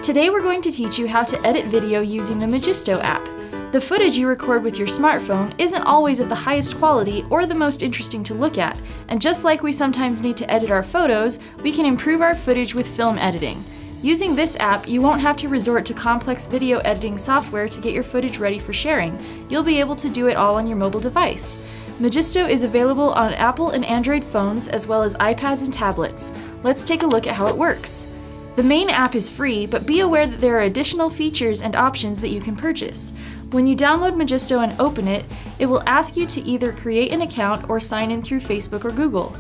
Today we're going to teach you how to edit video using the Magisto app. The footage you record with your smartphone isn't always at the highest quality or the most interesting to look at, and just like we sometimes need to edit our photos, we can improve our footage with film editing. Using this app, you won't have to resort to complex video editing software to get your footage ready for sharing. You'll be able to do it all on your mobile device. Magisto is available on Apple and Android phones as well as iPads and tablets. Let's take a look at how it works. The main app is free, but be aware that there are additional features and options that you can purchase. When you download Magisto and open it, it will ask you to either create an account or sign in through Facebook or Google.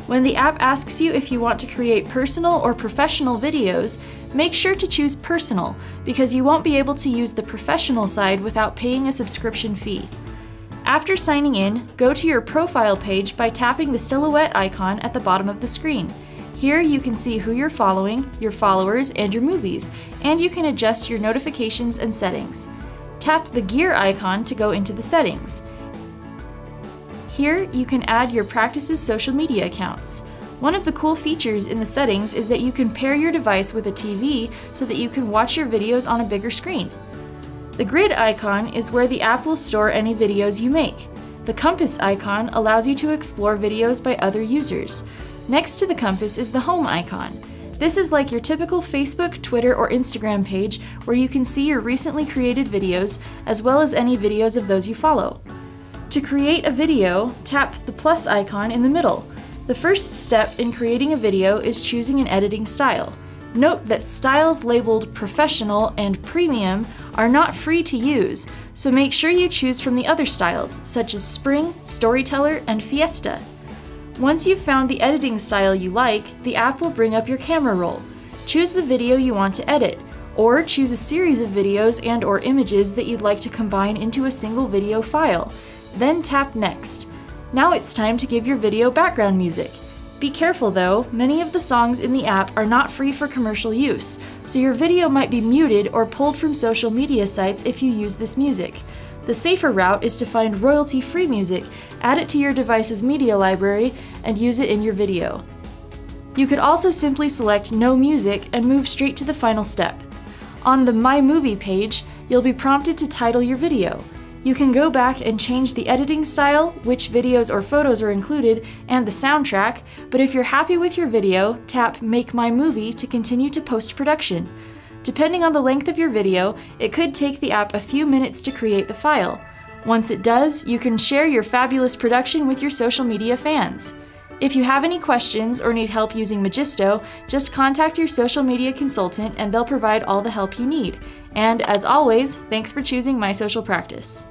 When the app asks you if you want to create personal or professional videos, make sure to choose personal, because you won't be able to use the professional side without paying a subscription fee. After signing in, go to your profile page by tapping the silhouette icon at the bottom of the screen. Here you can see who you're following, your followers, and your movies, and you can adjust your notifications and settings. Tap the gear icon to go into the settings. Here you can add your practice's social media accounts. One of the cool features in the settings is that you can pair your device with a TV so that you can watch your videos on a bigger screen. The grid icon is where the app will store any videos you make. The compass icon allows you to explore videos by other users. Next to the compass is the home icon. This is like your typical Facebook, Twitter, or Instagram page where you can see your recently created videos as well as any videos of those you follow. To create a video, tap the plus icon in the middle. The first step in creating a video is choosing an editing style. Note that styles labeled Professional and Premium are not free to use, so make sure you choose from the other styles, such as Spring, Storyteller, and Fiesta. Once you've found the editing style you like, the app will bring up your camera roll. Choose the video you want to edit, or choose a series of videos and/or images that you'd like to combine into a single video file. Then tap Next. Now it's time to give your video background music. Be careful though, many of the songs in the app are not free for commercial use, so your video might be muted or pulled from social media sites if you use this music. The safer route is to find royalty-free music, add it to your device's media library, and use it in your video. You could also simply select No Music and move straight to the final step. On the My Movie page, you'll be prompted to title your video. You can go back and change the editing style, which videos or photos are included, and the soundtrack, but if you're happy with your video, tap Make My Movie to continue to post-production. Depending on the length of your video, it could take the app a few minutes to create the file. Once it does, you can share your fabulous production with your social media fans. If you have any questions or need help using Magisto, just contact your social media consultant and they'll provide all the help you need. And as always, thanks for choosing My Social Practice.